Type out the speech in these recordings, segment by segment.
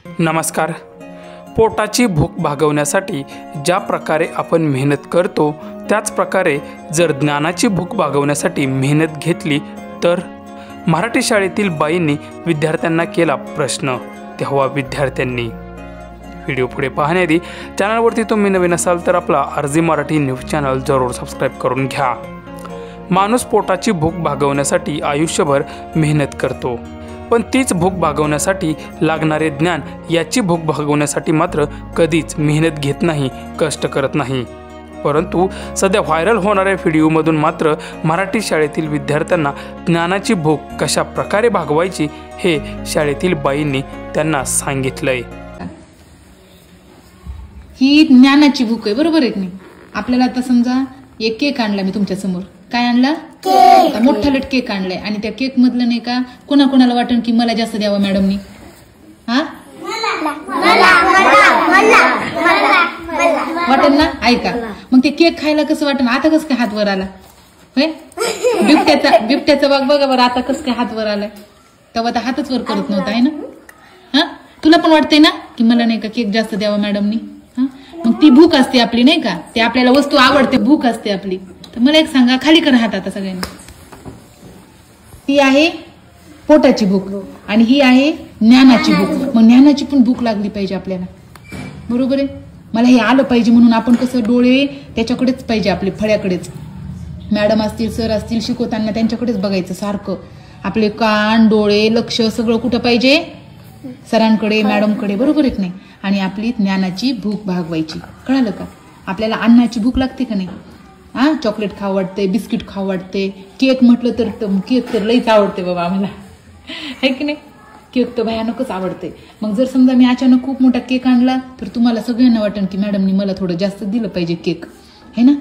नमस्कार। पोटाची भूक भागवण्यासाठी ज्या प्रकारे आपण मेहनत करतो त्याच प्रकारे जर ज्ञानाची भूक भागवण्यासाठी मेहनत घेतली तर मराठी शाळेतील बाईंनी विद्यार्थ्यांना केला प्रश्न। तेव्हा विद्यार्थ्यांनी व्हिडिओ पुढे पाहण्याआधी चॅनलवरती तुम्ही नवीन असाल तर आपला आरजी मराठी न्यूज चॅनल जरूर सबस्क्राइब करून घ्या। माणूस पोटाची भूक भागवण्यासाठी आयुष्यभर मेहनत करतो, पण तीच भूक भागवण्यासाठी लागणारे ज्ञान याची भूक भागवण्यासाठी मात्र कधीच मेहनत घेत नाही, कष्ट करत नाही। परंतु सध्या व्हायरल होणाऱ्या व्हिडिओमधून मात्र मराठी शाळेतील विद्यार्थ्यांना ज्ञानाची भूक कशा प्रकारे भागवायची हे शाळेतील बाईंनी त्यांना सांगितलंय। ही ज्ञानाची भूक आहे, बरोबर आहे की नाही? आपल्याला आता समजा एक केक आणला मी तुमच्या समोर, काय आणला? मोठा लट केक आणलाय आणि त्या केक मधलं नाही का कोणाकोणाला वाटण की मला जास्त द्यावा मॅडमनी, हा वाटण ना? ऐका, मग ते केक खायला कसं वाटण? आता कसं काय हात वर आला? होय, बिबट्याचा वाघ बघा बरं, आता कसं काय हात वर आलाय? तेव्हा तर हातच वर करत नव्हता, आहे ना? हा, तुला पण वाटतंय ना की मला नाही का केक जास्त द्यावा मॅडमनी? मग ती भूक असते आपली, नाही का? ते आपल्याला वस्तू आवडते, भूक असते आपली। तर मला एक सांगा, खाली करा हात आता सगळ्यांनी। ती आहे पोटाची भूक आणि ही आहे ज्ञानाची भूक। मग ज्ञानाची पण भूक लागली पाहिजे आपल्याला, बरोबर आहे? मला हे आलं पाहिजे म्हणून आपण कसं डोळे त्याच्याकडेच पाहिजे, आपले फळ्याकडेच। मॅडम असतील, सर असतील, शिकवताना त्यांच्याकडेच बघायचं सारखं। आपले कान, डोळे, लक्ष सगळं कुठं पाहिजे? सरांकडे, मॅडमकडे, बरोबर आहे की नाही? आणि आपली ज्ञानाची भूक भागवायची, कळालं का? आपल्याला अन्नाची भूक लागते का नाही? हा, चॉकलेट खाऊ वाटते, बिस्किट खाऊ वाटते, केक म्हटलं तर केक तर लईच आवडते बाबा आम्हाला, है की नाही? केक तर भयानकच आवडते। मग जर समजा मी अचानक खूप मोठा केक आणला तर तुम्हाला सगळ्यांना वाटन की मॅडमनी मला थोडं जास्त दिलं पाहिजे केक, है ना?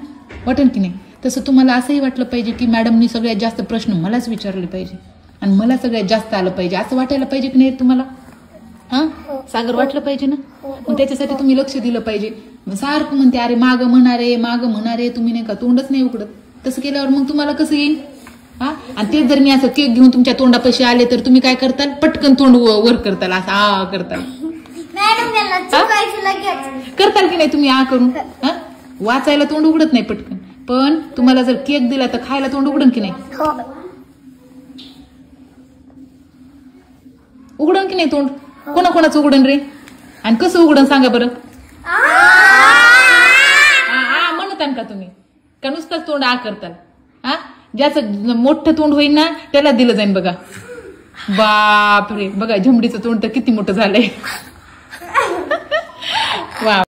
वाटन की नाही? तसं तुम्हाला असंही वाटलं पाहिजे की मॅडमनी सगळ्यात जास्त प्रश्न मलाच विचारले पाहिजे आणि मला सगळ्यात जास्त आलं पाहिजे, असं वाटायला पाहिजे की नाही तुम्हाला? हा, सागर, वाटलं पाहिजे ना? मग त्याच्यासाठी तुम्ही लक्ष दिलं पाहिजे। सारखं म्हणते अरे माग म्हणारे तुम्ही, नाही का? तोंडच नाही उघडत। तसं केल्यावर मग तुम्हाला कसं येईल? हा, आणि ते जर मी असं केक घेऊन तुमच्या तोंडापाशी आले तर तुम्ही काय करताल? पटकन तोंड वर करताल, असं आ करताल, करताल की नाही तुम्ही? आ करून वाचायला तोंड उघडत नाही पटकन, पण तुम्हाला जर केक दिला तर खायला तोंड उघडन की नाही? उघडन की नाही तोंड? कोणाकोणाचं उघडन रे? आणि कसं उघडन सांगा बरं? म्हणतान का तुम्ही? का नुसतंच तोंड आ करताल? हा, ज्याचं मोठं तोंड होईल ना त्याला दिलं जाईल बघा। बापरे, बघा झमडीचं तोंड तर किती मोठं झालंय। वा।